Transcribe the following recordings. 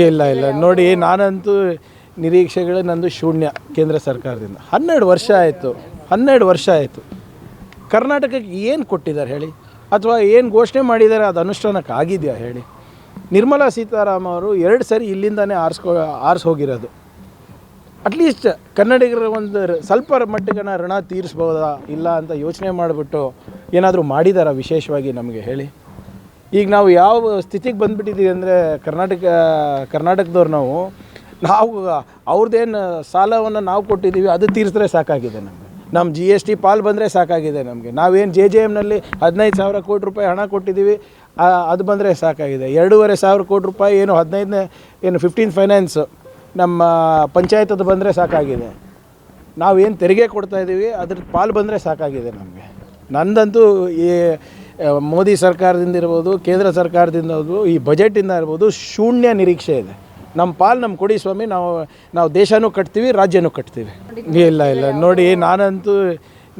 ಇಲ್ಲ ಇಲ್ಲ ನೋಡಿ, ನಾನಂತೂ ನಿರೀಕ್ಷೆಗಳು ನಂದು ಶೂನ್ಯ. ಕೇಂದ್ರ ಸರ್ಕಾರದಿಂದ 12 ವರ್ಷ ಆಯಿತು. ಕರ್ನಾಟಕಕ್ಕೆ ಏನು ಕೊಟ್ಟಿದ್ದಾರೆ ಹೇಳಿ, ಅಥವಾ ಏನು ಘೋಷಣೆ ಮಾಡಿದ್ದಾರೆ ಅದು ಅನುಷ್ಠಾನಕ್ಕೆ ಆಗಿದೆಯಾ ಹೇಳಿ. ನಿರ್ಮಲಾ ಸೀತಾರಾಮನ್ ಅವರು 2 ಸರಿ ಇಲ್ಲಿಂದನೇ ಹೋಗಿರೋದು. ಅಟ್ಲೀಸ್ಟ್ ಕನ್ನಡಿಗರ ಒಂದು ಸ್ವಲ್ಪ ಮಟ್ಟಿಗೆ ಋಣ ತೀರಿಸ್ಬೋದಾ ಇಲ್ಲ ಅಂತ ಯೋಚನೆ ಮಾಡಿಬಿಟ್ಟು ಏನಾದರೂ ಮಾಡಿದಾರ ವಿಶೇಷವಾಗಿ ನಮಗೆ ಹೇಳಿ. ಈಗ ನಾವು ಯಾವ ಸ್ಥಿತಿಗೆ ಬಂದುಬಿಟ್ಟಿದ್ದೀವಿ ಅಂದರೆ ಕರ್ನಾಟಕದವ್ರು ನಾವು ಅವ್ರದ್ದೇನು ಸಾಲವನ್ನು ನಾವು ಕೊಟ್ಟಿದ್ದೀವಿ ಅದು ತೀರಿಸಿದ್ರೆ ಸಾಕಾಗಿದೆ ನಮಗೆ. ನಮ್ಮ GST ಪಾಲು ಬಂದರೆ ಸಾಕಾಗಿದೆ ನಮಗೆ. ನಾವೇನು JJMನಲ್ಲಿ 15,000 ಕೋಟಿ ರೂಪಾಯಿ ಹಣ ಕೊಟ್ಟಿದ್ದೀವಿ, ಅದು ಬಂದರೆ ಸಾಕಾಗಿದೆ. 2,500 ಕೋಟಿ ರೂಪಾಯಿ ಏನು 15th ಫೈನಾನ್ಸ್ ನಮ್ಮ ಪಂಚಾಯತದ್ದು ಬಂದರೆ ಸಾಕಾಗಿದೆ. ನಾವೇನು ತೆರಿಗೆ ಕೊಡ್ತಾಯಿದ್ದೀವಿ ಅದ್ರ ಪಾಲು ಬಂದರೆ ಸಾಕಾಗಿದೆ ನಮಗೆ. ನಂದಂತೂ ಈ ಮೋದಿ ಸರ್ಕಾರದಿಂದ ಇರ್ಬೋದು, ಕೇಂದ್ರ ಸರ್ಕಾರದಿಂದ ಇರ್ಬೋದು, ಈ ಬಜೆಟಿಂದ ಇರ್ಬೋದು ಶೂನ್ಯ ನಿರೀಕ್ಷೆ ಇದೆ. ನಮ್ಮ ಪಾಲು ನಮ್ಗೆ ಕೊಡಿ ಸ್ವಾಮಿ, ನಾವು ದೇಶನೂ ಕಟ್ತೀವಿ, ರಾಜ್ಯನೂ ಕಟ್ತೀವಿ. ಇಲ್ಲ ಇಲ್ಲ ನೋಡಿ, ನಾನಂತೂ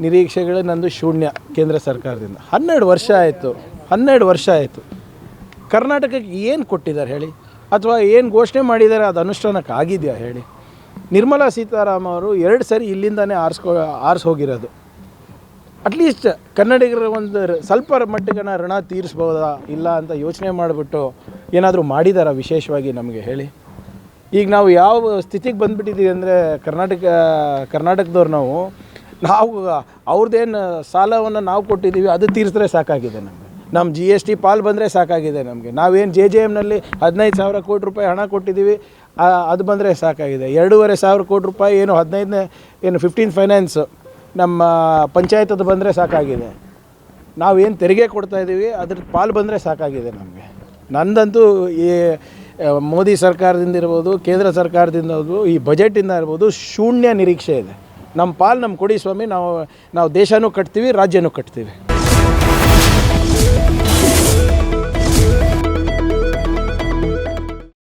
ನಿರೀಕ್ಷೆಗಳು ನಂದು ಶೂನ್ಯ. ಕೇಂದ್ರ ಸರ್ಕಾರದಿಂದ 12 ವರ್ಷ ಆಯಿತು. ಕರ್ನಾಟಕಕ್ಕೆ ಏನು ಕೊಟ್ಟಿದ್ದಾರೆ ಹೇಳಿ, ಅಥವಾ ಏನು ಘೋಷಣೆ ಮಾಡಿದ್ದಾರೆ ಅದು ಅನುಷ್ಠಾನಕ್ಕೆ ಆಗಿದೆಯಾ ಹೇಳಿ. ನಿರ್ಮಲಾ ಸೀತಾರಾಮನ್ ಅವರು 2 ಸರಿ ಇಲ್ಲಿಂದನೇ ಹೋಗಿರೋದು. ಅಟ್ಲೀಸ್ಟ್ ಕನ್ನಡಿಗರ ಒಂದು ಸ್ವಲ್ಪ ಮಟ್ಟಿಗೆ ಋಣ ತೀರಿಸ್ಬೋದಾ ಇಲ್ಲ ಅಂತ ಯೋಚನೆ ಮಾಡಿಬಿಟ್ಟು ಏನಾದರೂ ಮಾಡಿದಾರ ವಿಶೇಷವಾಗಿ ನಮಗೆ ಹೇಳಿ. ಈಗ ನಾವು ಯಾವ ಸ್ಥಿತಿಗೆ ಬಂದುಬಿಟ್ಟಿದ್ದೀವಿ ಅಂದರೆ ಕರ್ನಾಟಕದವ್ರು ನಾವು ಅವ್ರದ್ದೇನು ಸಾಲವನ್ನು ನಾವು ಕೊಟ್ಟಿದ್ದೀವಿ ಅದು ತೀರಿಸಿದ್ರೆ ಸಾಕಾಗಿದೆ ನಮಗೆ. ನಮ್ಮ GST ಪಾಲು ಬಂದರೆ ಸಾಕಾಗಿದೆ ನಮಗೆ. ನಾವೇನು JJMನಲ್ಲಿ 15,000 ಕೋಟಿ ರೂಪಾಯಿ ಹಣ ಕೊಟ್ಟಿದ್ದೀವಿ, ಅದು ಬಂದರೆ ಸಾಕಾಗಿದೆ. 2,500 ಕೋಟಿ ರೂಪಾಯಿ ಏನು 15th ಫೈನಾನ್ಸ್ ನಮ್ಮ ಪಂಚಾಯತದ್ದು ಬಂದರೆ ಸಾಕಾಗಿದೆ. ನಾವೇನು ತೆರಿಗೆ ಕೊಡ್ತಾಯಿದ್ದೀವಿ ಅದ್ರ ಪಾಲು ಬಂದರೆ ಸಾಕಾಗಿದೆ ನಮಗೆ. ನಂದಂತೂ ಈ ಮೋದಿ ಸರ್ಕಾರದಿಂದ ಇರ್ಬೋದು, ಕೇಂದ್ರ ಸರ್ಕಾರದಿಂದ ಇರ್ಬೋದು, ಈ ಬಜೆಟಿಂದ ಇರ್ಬೋದು ಶೂನ್ಯ ನಿರೀಕ್ಷೆ ಇದೆ. ನಮ್ಮ ಪಾಲು ನಮ್ಗೆ ಕೊಡಿ ಸ್ವಾಮಿ, ನಾವು ದೇಶನೂ ಕಟ್ತೀವಿ, ರಾಜ್ಯನೂ ಕಟ್ತೀವಿ.